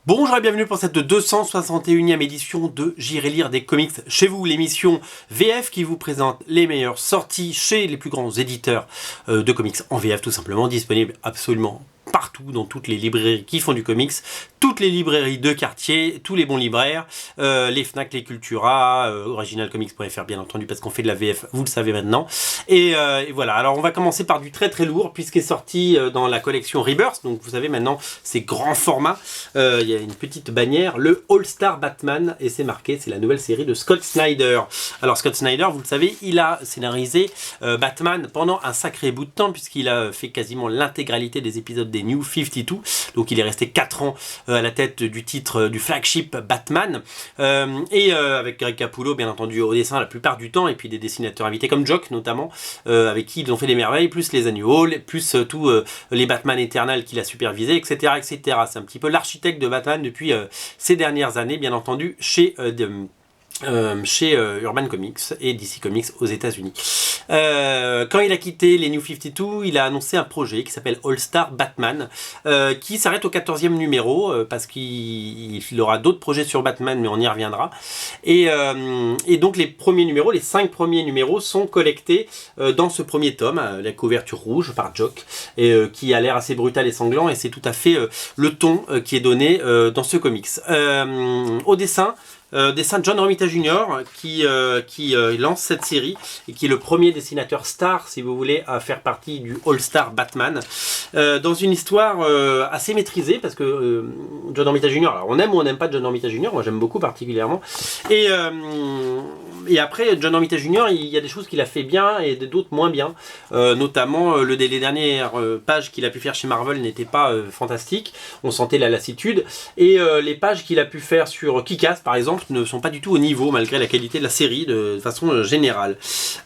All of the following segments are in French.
Bonjour et bienvenue pour cette 261e édition de J'irai lire des comics chez vous, l'émission VF qui vous présente les meilleures sorties chez les plus grands éditeurs de comics en VF, tout simplement, disponible absolument partout, dans toutes les librairies qui font du comics, toutes les librairies de quartier, tous les bons libraires, les Fnac, les Cultura, originalcomics.fr bien entendu, parce qu'on fait de la VF, vous le savez maintenant. Et voilà, alors on va commencer par du très très lourd, puisqu'il est sorti dans la collection Rebirth, donc vous savez maintenant, c'est grand format, il y a une petite bannière, le All-Star Batman, et c'est marqué, c'est la nouvelle série de Scott Snyder. Alors Scott Snyder, vous le savez, il a scénarisé Batman pendant un sacré bout de temps, puisqu'il a fait quasiment l'intégralité des épisodes des New 52, donc il est resté 4 ans à la tête du titre du flagship Batman, avec Greg Capullo bien entendu au dessin la plupart du temps, et puis des dessinateurs invités comme Jock notamment, avec qui ils ont fait des merveilles, plus les Annual, plus tous les Batman Eternal qu'il a supervisé, etc. etc. C'est un petit peu l'architecte de Batman depuis ces dernières années, bien entendu, chez Urban Comics et DC Comics aux États-Unis. Quand il a quitté les New 52, il a annoncé un projet qui s'appelle All Star Batman, qui s'arrête au 14e numéro, parce qu'il aura d'autres projets sur Batman, mais on y reviendra. Et donc les premiers numéros, les 5 premiers numéros sont collectés dans ce premier tome, la couverture rouge par Jock, qui a l'air assez brutal et sanglant, et c'est tout à fait le ton qui est donné dans ce comics. Au dessin de John Romita Jr. qui lance cette série et qui est le premier dessinateur star, si vous voulez, à faire partie du All-Star Batman, dans une histoire assez maîtrisée, parce que John Romita Jr., alors on aime ou on n'aime pas John Romita Jr., moi j'aime beaucoup particulièrement, et après John Romita Jr., il y a des choses qu'il a fait bien et d'autres moins bien, notamment les dernières pages qu'il a pu faire chez Marvel n'étaient pas fantastiques, on sentait la lassitude, et les pages qu'il a pu faire sur Kick-Ass par exemple ne sont pas du tout au niveau, malgré la qualité de la série de façon générale.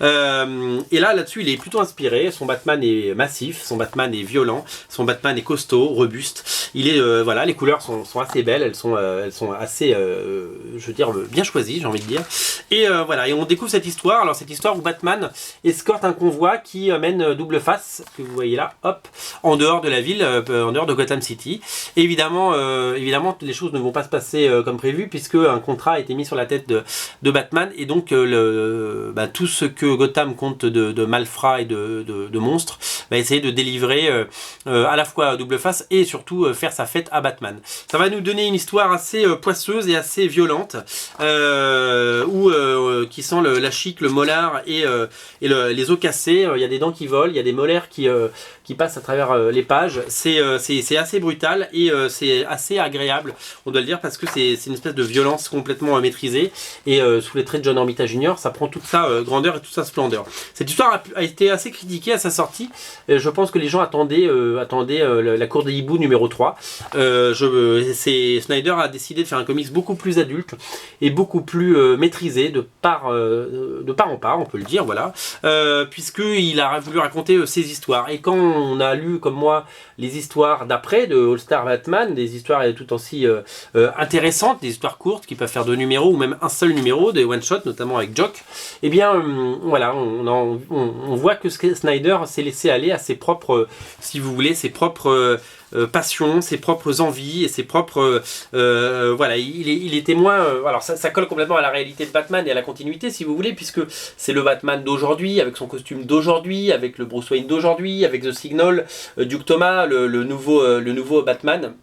Et là-dessus, il est plutôt inspiré. Son Batman est massif, son Batman est violent, son Batman est costaud, robuste. Il est, voilà, les couleurs sont assez belles, elles sont assez, je veux dire, bien choisies, j'ai envie de dire. Et voilà, et on découvre cette histoire. Alors cette histoire où Batman escorte un convoi qui mène Double Face, que vous voyez là, hop, en dehors de la ville, en dehors de Gotham City. Et évidemment, les choses ne vont pas se passer comme prévu, puisque un contrat a été mis sur la tête de Batman, et donc tout ce que Gotham compte de malfrats et de monstres va essayer de délivrer à la fois à Double Face et surtout faire sa fête à Batman. Ça va nous donner une histoire assez poisseuse et assez violente, qui sent la chic, le molar et les os cassés. Il y a des dents qui volent, il y a des molaires qui passent à travers les pages. C'est assez brutal et c'est assez agréable, on doit le dire, parce que c'est une espèce de violence complètement maîtrisée, et sous les traits de John Romita Jr., ça prend toute sa grandeur et toute sa splendeur. Cette histoire a été assez critiquée à sa sortie. Je pense que les gens attendaient la cour des hiboux numéro 3. Snyder a décidé de faire un comics beaucoup plus adulte et beaucoup plus maîtrisé de part en part, on peut le dire, voilà, puisqu'il a voulu raconter ses histoires. Et quand on a lu, comme moi, les histoires d'après de All Star Batman, des histoires tout aussi intéressantes, des histoires courtes qui peuvent faire 2 numéros ou même un seul numéro, des one-shot notamment avec Jock, et bien voilà, on voit que Snyder s'est laissé aller à ses propres, si vous voulez, ses propres passions, ses propres envies et ses propres voilà, il était moins alors ça colle complètement à la réalité de Batman et à la continuité, si vous voulez, puisque c'est le Batman d'aujourd'hui, avec son costume d'aujourd'hui, avec le Bruce Wayne d'aujourd'hui, avec The Signal, Duke Thomas, le nouveau Batman,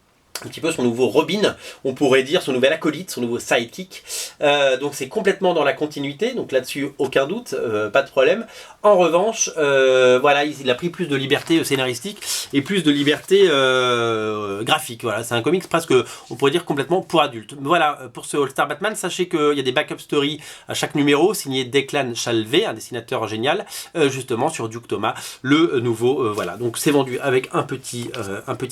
un petit peu son nouveau Robin, on pourrait dire, son nouvel acolyte, son nouveau sidekick. Donc c'est complètement dans la continuité, donc là-dessus aucun doute, pas de problème. En revanche, voilà, il a pris plus de liberté scénaristique et plus de liberté graphique. Voilà, c'est un comics presque, on pourrait dire, complètement pour adultes. Voilà, pour ce All-Star Batman, sachez qu'il y a des backup stories à chaque numéro, signé Declan Shalvey, un dessinateur génial, justement sur Duke Thomas, le nouveau. Voilà, donc c'est vendu avec un petit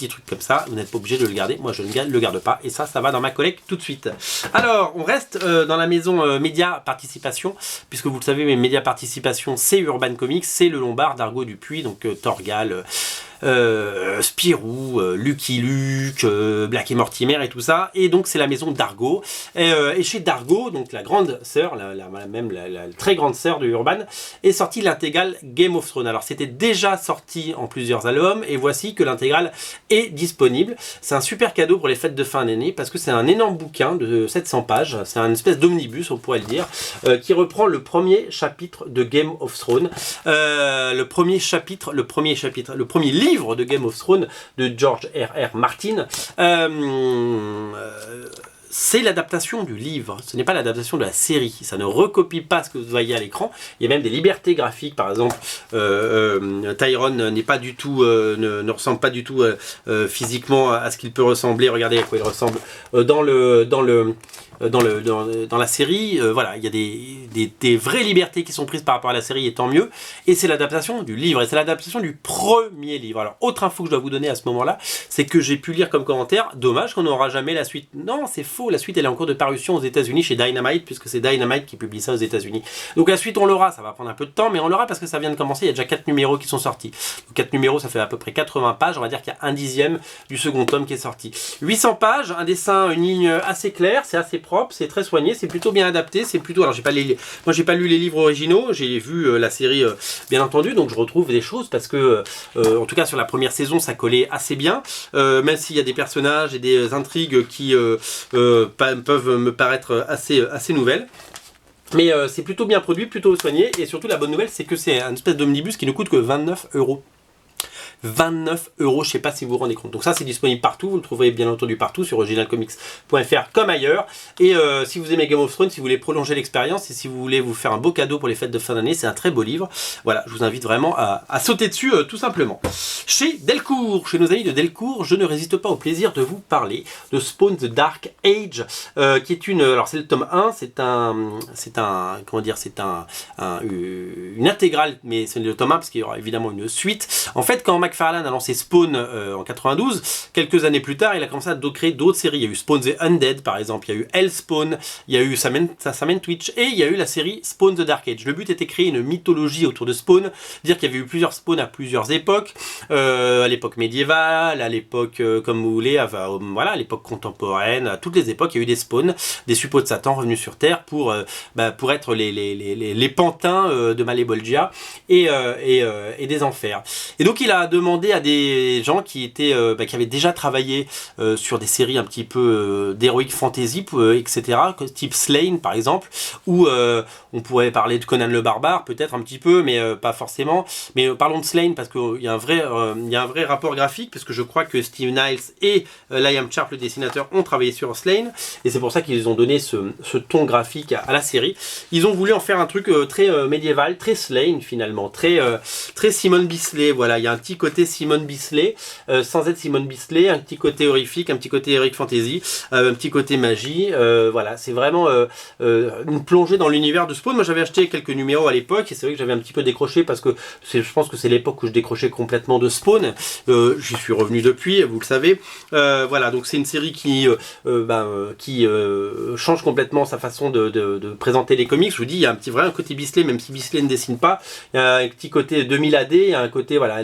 truc comme ça. Vous n'êtes pas obligé de le garder. Moi, je ne le garde pas, et ça va dans ma collecte tout de suite. Alors, on reste dans la maison Média Participation, puisque vous le savez, mais Média Participation, c'est Urban Comics, c'est le Lombard d'Argo Dupuis, donc Torgal, Spirou, Lucky Luke, Black et Mortimer et tout ça. Et donc c'est la maison Dargo. Et chez Dargo, donc la grande sœur, la très grande sœur de Urban, est sortie l'intégrale Game of Thrones. Alors c'était déjà sorti en plusieurs albums et voici que l'intégrale est disponible. C'est un super cadeau pour les fêtes de fin d'année parce que c'est un énorme bouquin de 700 pages. C'est une espèce d'omnibus, on pourrait le dire, qui reprend le premier chapitre de Game of Thrones. Le premier livre de Game of Thrones de George R.R. Martin. C'est l'adaptation du livre, ce n'est pas l'adaptation de la série, ça ne recopie pas ce que vous voyez à l'écran, il y a même des libertés graphiques, par exemple Tyrone n'est pas du tout, ne ressemble pas du tout physiquement à ce qu'il peut ressembler, regardez à quoi il ressemble dans la série, voilà, il y a des vraies libertés qui sont prises par rapport à la série et tant mieux, et c'est l'adaptation du livre, et c'est l'adaptation du premier livre. Alors autre info que je dois vous donner à ce moment-là, c'est que j'ai pu lire comme commentaire, dommage qu'on n'aura jamais la suite. Non, c'est faux, la suite elle est en cours de parution aux États-Unis chez Dynamite, puisque c'est Dynamite qui publie ça aux États-Unis. Donc la suite on l'aura, ça va prendre un peu de temps, mais on l'aura parce que ça vient de commencer, il y a déjà 4 numéros qui sont sortis. Donc 4 numéros ça fait à peu près 80 pages, on va dire qu'il y a un dixième du second tome qui est sorti. 800 pages, un dessin, une ligne assez claire, c'est assez propre, c'est très soigné, c'est plutôt bien adapté, c'est plutôt... Alors moi j'ai pas lu les livres originaux, j'ai vu la série bien entendu, donc je retrouve des choses parce que en tout cas sur la première saison ça collait assez bien, même s'il y a des personnages et des intrigues qui peuvent me paraître assez nouvelles. Mais c'est plutôt bien produit, plutôt soigné, et surtout la bonne nouvelle c'est que c'est une espèce d'omnibus qui ne coûte que 29 €. 29 €, je sais pas si vous vous rendez compte. Donc ça c'est disponible partout, vous le trouverez bien entendu partout sur originalcomics.fr comme ailleurs. Et si vous aimez Game of Thrones, si vous voulez prolonger l'expérience et si vous voulez vous faire un beau cadeau pour les fêtes de fin d'année, c'est un très beau livre. Voilà, je vous invite vraiment à sauter dessus tout simplement. Chez Delcourt, chez nos amis de Delcourt, je ne résiste pas au plaisir de vous parler de Spawn the Dark Age, qui est alors c'est le tome 1, une intégrale, mais c'est le tome 1 parce qu'il y aura évidemment une suite. En fait, quand McFarlane a lancé Spawn en 92, quelques années plus tard, il a commencé à créer d'autres séries. Il y a eu Spawn the Undead par exemple, il y a eu Hellspawn, il y a eu Sam Twitch et il y a eu la série Spawn the Dark Age. Le but était de créer une mythologie autour de Spawn, dire qu'il y avait eu plusieurs Spawn à plusieurs époques, à l'époque médiévale, à l'époque comme vous voulez, voilà, à l'époque contemporaine, à toutes les époques, il y a eu des Spawns, des suppôts de Satan revenus sur Terre pour être les pantins de Malebolgia et des enfers. Et donc il a demandé à des gens qui avaient déjà travaillé sur des séries un petit peu d'heroic fantasy, etc., type Slain par exemple, où on pourrait parler de Conan le Barbare, peut-être un petit peu, mais pas forcément. Mais parlons de Slain parce qu'il y a un vrai rapport graphique, parce que je crois que Steve Niles et Liam Sharp, le dessinateur, ont travaillé sur Slain, et c'est pour ça qu'ils ont donné ce ton graphique à la série. Ils ont voulu en faire un truc très médiéval, très Slain finalement, très Simone Bisley, voilà, il y a un petit côté Simone Bisley, sans être Simone Bisley, un petit côté horrifique, un petit côté heroic fantasy, un petit côté magie, voilà, c'est vraiment une plongée dans l'univers de Spawn. Moi j'avais acheté quelques numéros à l'époque et c'est vrai que j'avais un petit peu décroché parce que je pense que c'est l'époque où je décrochais complètement de Spawn. J'y suis revenu depuis, vous le savez. Voilà, donc c'est une série qui change complètement sa façon de présenter les comics. Je vous dis, il y a un côté Bisley, même si Bisley ne dessine pas. Il y a un petit côté 2000 AD, il y a un côté, voilà,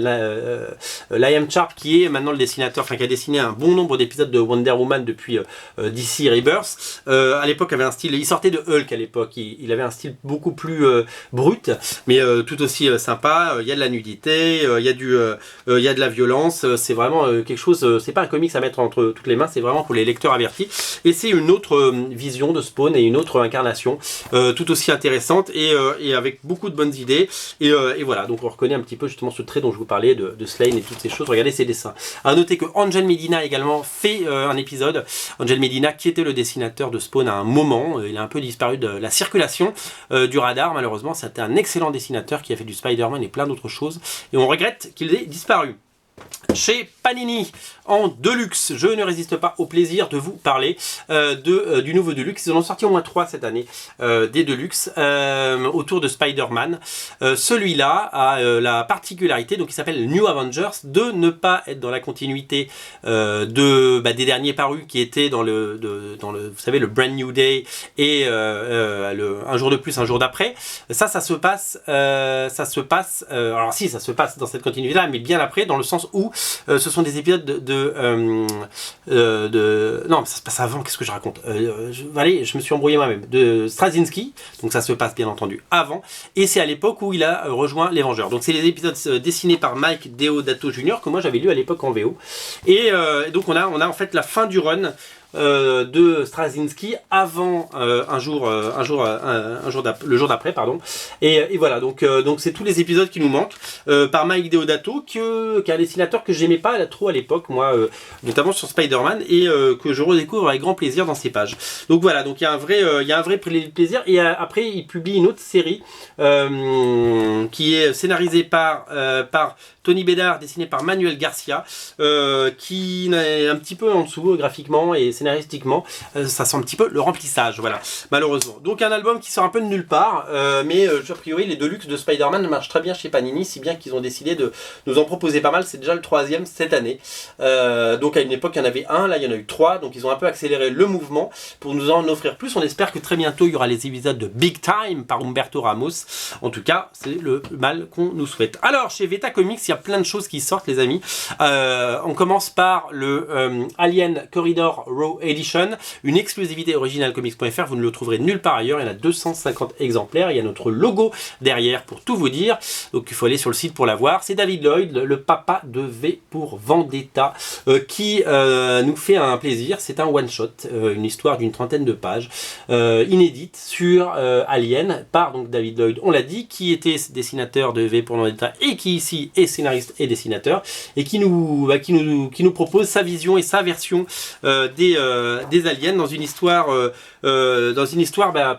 Liam Sharp qui est maintenant le dessinateur, qui a dessiné un bon nombre d'épisodes de Wonder Woman depuis DC Rebirth. À l'époque, avait un style, il sortait de Hulk à l'époque, il avait un style beaucoup plus brut, mais tout aussi sympa. Il y a de la nudité, il y a de la violence. C'est vraiment quelque chose. C'est pas un comics à mettre entre toutes les mains. C'est vraiment pour les lecteurs avertis. Et c'est une autre vision de Spawn et une autre incarnation, tout aussi intéressante et avec beaucoup de bonnes idées. Et voilà. Donc on reconnaît un petit peu justement ce trait dont je vous parlais de Slain et toutes ces choses. Regardez ses dessins. À noter que Angel Medina a également fait un épisode. Angel Medina qui était le dessinateur de Spawn à un moment. Il a un peu disparu de la circulation du radar malheureusement. C'était un excellent dessinateur qui a fait du Spider-Man et plein d'autres choses. Et on regrette qu'il ait disparu. Chez Panini en Deluxe, je ne résiste pas au plaisir de vous parler du nouveau Deluxe. Ils en ont sorti au moins 3 cette année, des Deluxe autour de Spider-Man. Celui-là a la particularité, donc il s'appelle New Avengers, de ne pas être dans la continuité des derniers parus qui étaient dans le vous savez, le Brand New Day et un jour de plus, un jour d'après. Ça se passe alors si, ça se passe dans cette continuité-là, mais bien après, dans le sens sens où ce sont des épisodes non, ça se passe avant, qu'est-ce que je raconte allez, je me suis embrouillé moi-même. De Straczynski, donc ça se passe bien entendu avant, et c'est à l'époque où il a rejoint les Vengeurs. Donc c'est les épisodes dessinés par Mike Deodato Jr. que moi j'avais lu à l'époque en VO. Et donc on a en fait la fin du run de Straczynski avant le jour d'après, pardon. Et voilà, donc c'est tous les épisodes qui nous manquent par Mike Deodato, qui est un dessinateur que j'aimais pas trop à l'époque, moi, notamment sur Spider-Man, et que je redécouvre avec grand plaisir dans ses pages. Donc voilà, donc il y a un vrai plaisir. Et après, il publie une autre série qui est scénarisée par Tony Bedard, dessiné par Manuel Garcia, qui est un petit peu en dessous graphiquement et scénaristiquement. Ça sent un petit peu le remplissage, voilà, malheureusement. Donc un album qui sort un peu de nulle part, mais a priori les Deluxe de Spider-Man marchent très bien chez Panini, si bien qu'ils ont décidé de nous en proposer pas mal. C'est déjà le 3e cette année. Donc à une époque il y en avait un, là il y en a eu 3, donc ils ont un peu accéléré le mouvement pour nous en offrir plus. On espère que très bientôt il y aura les épisodes de Big Time par Humberto Ramos. En tout cas, c'est le mal qu'on nous souhaite. Alors chez Veta Comics, il y a plein de choses qui sortent, les amis. On commence par le Alien Corridor Raw Edition, une exclusivité originalcomics.fr. Vous ne le trouverez nulle part ailleurs. Il y en a 250 exemplaires. Il y a notre logo derrière pour tout vous dire. Donc il faut aller sur le site pour la voir. C'est David Lloyd, le papa de V pour Vendetta, qui nous fait un plaisir. C'est un one-shot, une histoire d'une trentaine de pages, inédite sur Alien, par donc David Lloyd, on l'a dit, qui était dessinateur de V pour Vendetta et qui ici est scénariste et dessinateur, et qui nous propose sa vision et sa version des aliens dans une histoire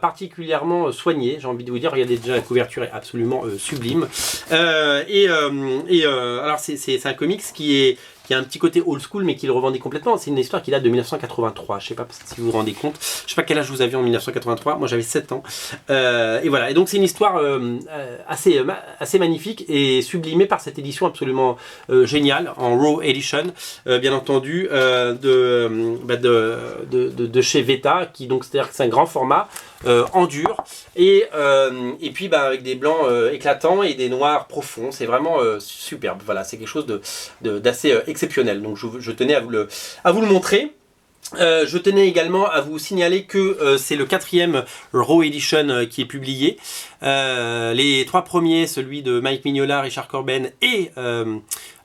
particulièrement soignée, j'ai envie de vous dire. Regardez, déjà la couverture est absolument sublime. Alors c'est un comics qui a un petit côté old school, mais qui le revendique complètement. C'est une histoire qui date de 1983. Je sais pas si vous vous rendez compte. Je sais pas quel âge vous aviez en 1983. Moi, j'avais 7 ans. Et voilà. Et donc, c'est une histoire assez magnifique et sublimée par cette édition absolument géniale, en Raw Edition, bien entendu, de chez Veta, qui donc, c'est-à-dire que c'est un grand format, en dur, et puis avec des blancs éclatants et des noirs profonds. C'est vraiment superbe. Voilà, c'est quelque chose d'assez exceptionnel. Donc je tenais à vous le montrer. Je tenais également à vous signaler que c'est le 4e Raw Edition qui est publié. Les 3 premiers, celui de Mike Mignola, Richard Corben et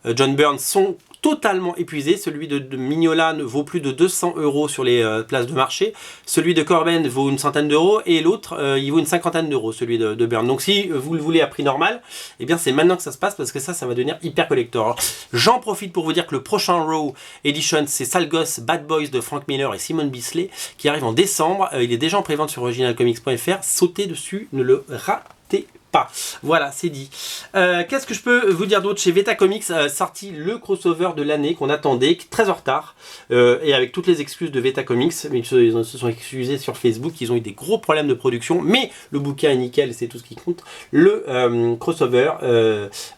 John Byrne, sont totalement épuisé. Celui de Mignola vaut plus de 200 € sur les places de marché. Celui de Corben vaut une centaine d'euros et l'autre, il vaut une cinquantaine d'euros, celui de Byrne. Donc si vous le voulez à prix normal, eh bien c'est maintenant que ça se passe, parce que ça va devenir hyper collector. J'en profite pour vous dire que le prochain Raw Edition, c'est Sale Gosse Bad Boys de Frank Miller et Simon Bisley, qui arrive en décembre. Il est déjà en prévente sur originalcomics.fr. Sautez dessus, ne le ratez pas. Voilà, c'est dit. Qu'est-ce que je peux vous dire d'autre? Chez Veta Comics, sorti le crossover de l'année qu'on attendait, très en retard, et avec toutes les excuses de Veta Comics, mais ils se sont excusés sur Facebook, ils ont eu des gros problèmes de production, mais le bouquin est nickel, c'est tout ce qui compte. Le crossover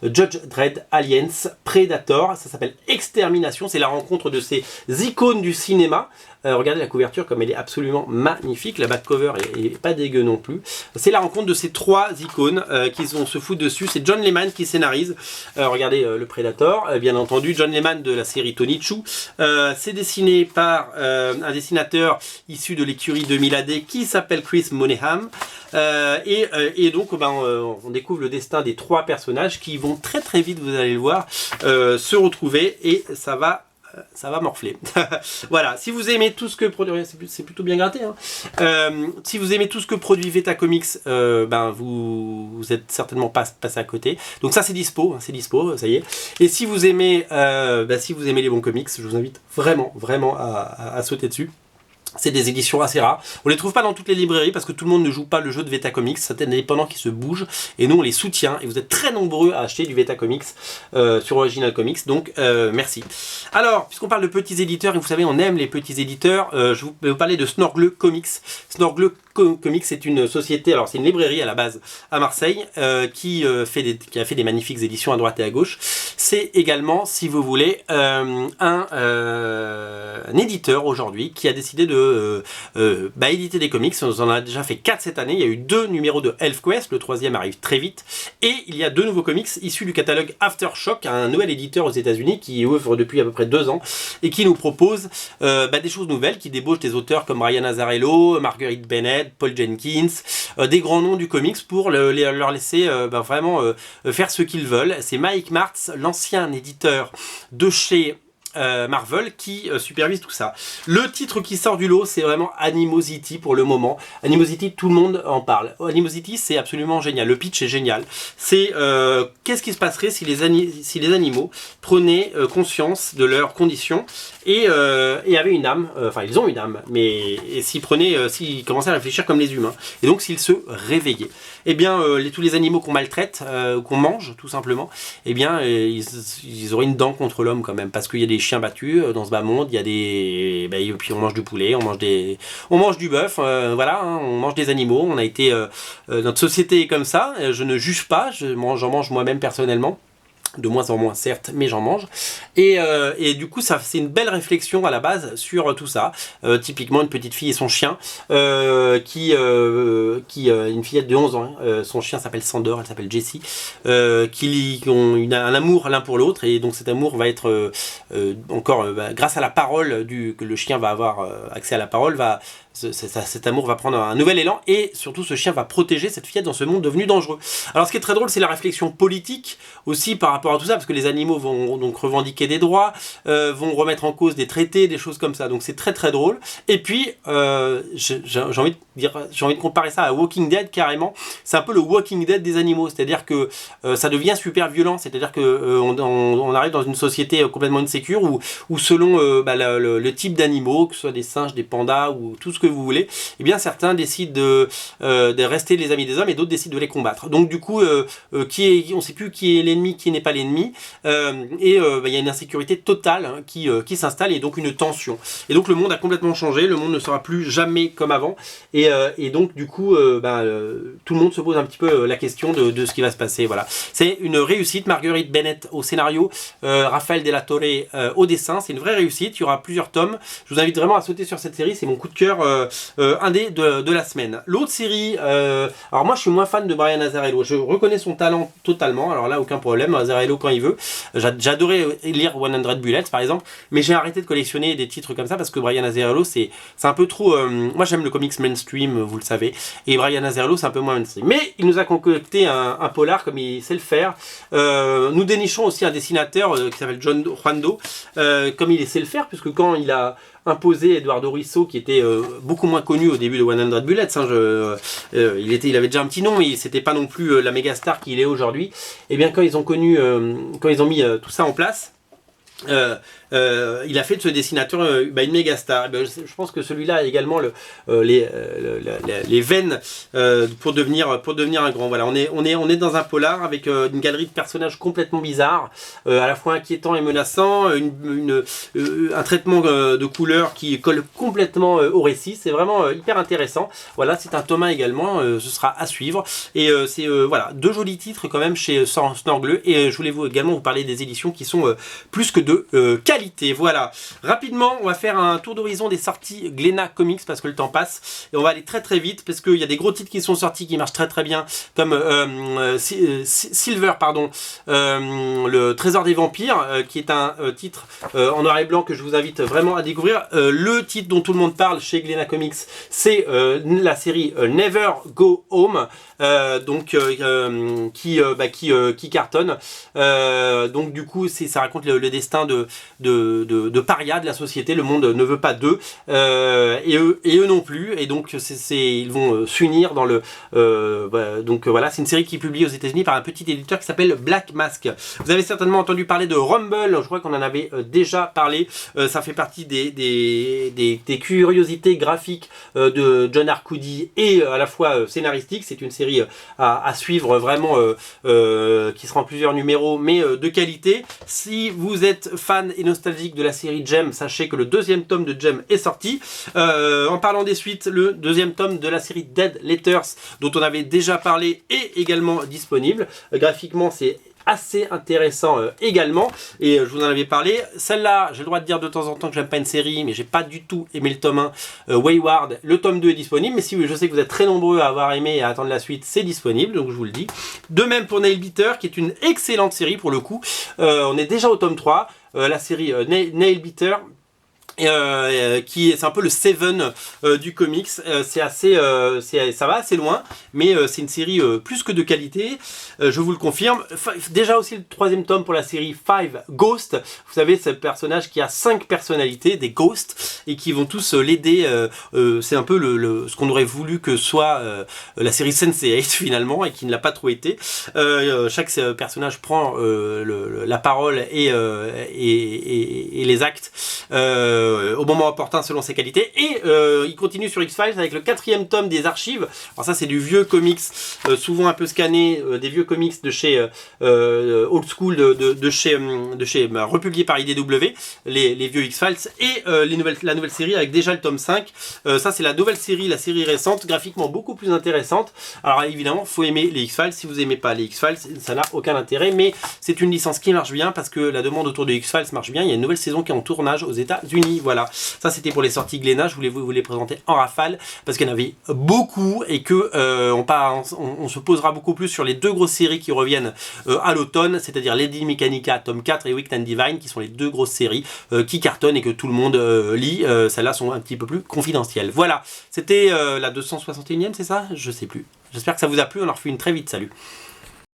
Judge Dredd Aliens Predator, ça s'appelle Extermination, c'est la rencontre de ces icônes du cinéma. Regardez la couverture comme elle est absolument magnifique, la back cover est pas dégueu non plus. C'est la rencontre de ces 3 icônes qui se foutent dessus. C'est John Lehman qui scénarise. Regardez le Predator, bien entendu, John Lehman de la série Tony Chu. C'est dessiné par un dessinateur issu de l'écurie de Miladé qui s'appelle Chris Monahan. Et donc on découvre le destin des 3 personnages qui vont très très vite, vous allez le voir, se retrouver, et ça va morfler. Voilà, si vous aimez tout ce que produit, c'est plutôt bien gratté, hein. Si vous aimez tout ce que produit Veta Comics, vous êtes certainement pas passé à côté. Donc ça c'est dispo, ça y est. Et si vous aimez les bons comics, je vous invite vraiment à sauter dessus. C'est des éditions assez rares. On les trouve pas dans toutes les librairies parce que tout le monde ne joue pas le jeu de Veta Comics. C'est un indépendant qui se bouge et nous on les soutient. Et vous êtes très nombreux à acheter du Veta Comics sur Original Comics. Donc merci. Alors, puisqu'on parle de petits éditeurs, et vous savez, on aime les petits éditeurs, je vais vous parler de Snorgle Comics. Snorgle Comics, c'est une société, alors c'est une librairie à la base à Marseille, qui a fait des magnifiques éditions à droite et à gauche. C'est également, si vous voulez, un éditeur aujourd'hui qui a décidé de éditer des comics. On en a déjà fait 4 cette année. Il y a eu 2 numéros de ElfQuest, le 3e arrive très vite. Et il y a 2 nouveaux comics issus du catalogue Aftershock, un nouvel éditeur aux États-Unis qui ouvre depuis à peu près 2 ans et qui nous propose des choses nouvelles, qui débauchent des auteurs comme Brian Azzarello, Marguerite Bennett, Paul Jenkins, des grands noms du comics pour leur laisser vraiment faire ce qu'ils veulent. C'est Mike Martz, l'ancien éditeur de chez Marvel, qui supervise tout ça. Le titre qui sort du lot, c'est vraiment Animosity pour le moment. Animosity, tout le monde en parle. Animosity, c'est absolument génial. Le pitch est génial. C'est qu'est-ce qui se passerait si les animaux prenaient conscience de leurs conditions et avaient une âme. Enfin, ils ont une âme, mais s'ils commençaient à réfléchir comme les humains. Et donc, s'ils se réveillaient. Eh bien, tous les animaux qu'on maltraite, qu'on mange, tout simplement, eh bien, ils auraient une dent contre l'homme quand même, parce qu'il y a des chiens battus dans ce bas monde, il y a des... et puis on mange du poulet, on mange du bœuf, voilà, hein, on mange des animaux, on a été... notre société est comme ça, je ne juge pas, j'en mange moi-même personnellement. De moins en moins certes, mais j'en mange. Et du coup, c'est une belle réflexion à la base sur tout ça. Typiquement, une petite fille et son chien, une fillette de 11 ans, son chien s'appelle Sandor, elle s'appelle Jessie, qui ont un amour l'un pour l'autre, et donc cet amour va être grâce à la parole, que le chien va avoir accès à la parole, cet amour va prendre un nouvel élan, et surtout ce chien va protéger cette fillette dans ce monde devenu dangereux. Alors ce qui est très drôle, c'est la réflexion politique aussi par rapport à tout ça, parce que les animaux vont donc revendiquer des droits, vont remettre en cause des traités, des choses comme ça, donc c'est très très drôle. Et puis j'ai envie de comparer ça à Walking Dead carrément. C'est un peu le Walking Dead des animaux, c'est-à-dire que ça devient super violent, c'est-à-dire que on arrive dans une société complètement insécure où selon le type d'animaux, que ce soit des singes, des pandas ou tout ce que vous voulez, eh bien certains décident de rester les amis des hommes et d'autres décident de les combattre. Donc du coup, on ne sait plus qui est l'ennemi, qui n'est pas l'ennemi, il y a une insécurité totale qui s'installe, et donc une tension. Et donc le monde a complètement changé, le monde ne sera plus jamais comme avant, et donc du coup, tout le monde se pose un petit peu la question de ce qui va se passer. Voilà. C'est une réussite. Marguerite Bennett au scénario, Raphaël Della Torre au dessin, c'est une vraie réussite. Il y aura plusieurs tomes. Je vous invite vraiment à sauter sur cette série, c'est mon coup de cœur indé de la semaine. L'autre série, alors moi je suis moins fan de Brian Azzarello, je reconnais son talent totalement, alors là aucun problème, Azzarello quand il veut. J'adorais lire 100 Bullets par exemple, mais j'ai arrêté de collectionner des titres comme ça parce que Brian Azzarello c'est un peu trop... moi j'aime le comics mainstream, vous le savez, et Brian Azzarello c'est un peu moins mainstream. Mais il nous a concocté un polar comme il sait le faire. Nous dénichons aussi un dessinateur qui s'appelle John Juando, comme il sait le faire, puisque quand il a imposé Eduardo Risso, qui était beaucoup moins connu au début de 100 Bullets, hein, il avait déjà un petit nom, mais c'était pas non plus la méga star qu'il est aujourd'hui. Et bien quand ils ont mis tout ça en place, il a fait de ce dessinateur une méga star. Je pense que celui-là a également les veines pour devenir un grand. Voilà, on est dans un polar avec une galerie de personnages complètement bizarres, à la fois inquiétant et menaçant, un traitement de couleurs qui colle complètement au récit. C'est vraiment hyper intéressant. Voilà, c'est un tome 1 également, ce sera à suivre. Et c'est voilà, 2 jolis titres quand même chez Snorgle. Et je voulais également vous parler des éditions qui sont plus que de qualité. Voilà. Rapidement, on va faire un tour d'horizon des sorties Glénat Comics parce que le temps passe. Et on va aller très très vite parce qu'il y a des gros titres qui sont sortis qui marchent très très bien, comme Silver, pardon, le Trésor des Vampires, qui est un titre en noir et blanc que je vous invite vraiment à découvrir. Le titre dont tout le monde parle chez Glénat Comics, c'est la série Never Go Home, qui cartonne. Donc du coup, ça raconte le destin de parias de la société. Le monde ne veut pas d'eux, et eux non plus, et donc ils vont s'unir dans le donc voilà, c'est une série qui est publiée aux États-Unis par un petit éditeur qui s'appelle Black Mask. Vous avez certainement entendu parler de Rumble, je crois qu'on en avait déjà parlé. Ça fait partie des curiosités graphiques de John Arcudi et à la fois scénaristique. C'est une série à suivre vraiment, qui sera en plusieurs numéros, mais de qualité. Si vous êtes fan et nostalgiques de la série Jem, sachez que le deuxième tome de Jem est sorti. En parlant des suites, le deuxième tome de la série Dead Letters, dont on avait déjà parlé, est également disponible. Graphiquement, c'est assez intéressant également, et je vous en avais parlé. Celle-là, j'ai le droit de dire de temps en temps que j'aime pas une série, mais j'ai pas du tout aimé le tome 1, Wayward. Le tome 2 est disponible, mais si je sais que vous êtes très nombreux à avoir aimé et à attendre la suite, c'est disponible, donc je vous le dis. De même pour Nail Beater, qui est une excellente série pour le coup. On est déjà au tome 3, la série Nail Beater, c'est un peu le Seven du comics. C'est assez, ça va assez loin, mais c'est une série plus que de qualité, je vous le confirme. Déjà aussi le troisième tome pour la série Five Ghosts. Vous savez, ce personnage qui a 5 personnalités, des ghosts, et qui vont tous l'aider. C'est un peu ce qu'on aurait voulu que soit la série Sense8 finalement, et qui ne l'a pas trop été. Chaque personnage prend la parole et les actes au moment opportun selon ses qualités, et il continue sur X-Files avec le 4e tome des archives. Alors ça, c'est du vieux comics, souvent un peu scanné, des vieux comics de chez Old School, de chez republié par IDW, les vieux X-Files, et la nouvelle série avec déjà le tome 5. Ça, c'est la nouvelle série, la série récente, graphiquement beaucoup plus intéressante. Alors évidemment, faut aimer les X-Files. Si vous aimez pas les X-Files, ça n'a aucun intérêt, mais c'est une licence qui marche bien parce que la demande autour de X-Files marche bien. Il y a une nouvelle saison qui est en tournage aux États-Unis. Voilà, ça c'était pour les sorties Glénat. Je voulais vous les présenter en rafale parce qu'il y en avait beaucoup, et que on se posera beaucoup plus sur les 2 grosses séries qui reviennent à l'automne, c'est-à-dire Lady Mechanica tome 4 et Wicked and Divine, qui sont les 2 grosses séries qui cartonnent et que tout le monde lit. Celles-là sont un petit peu plus confidentielles. Voilà, c'était la 261e, c'est ça? Je sais plus. J'espère que ça vous a plu. On en refait une très vite. Salut.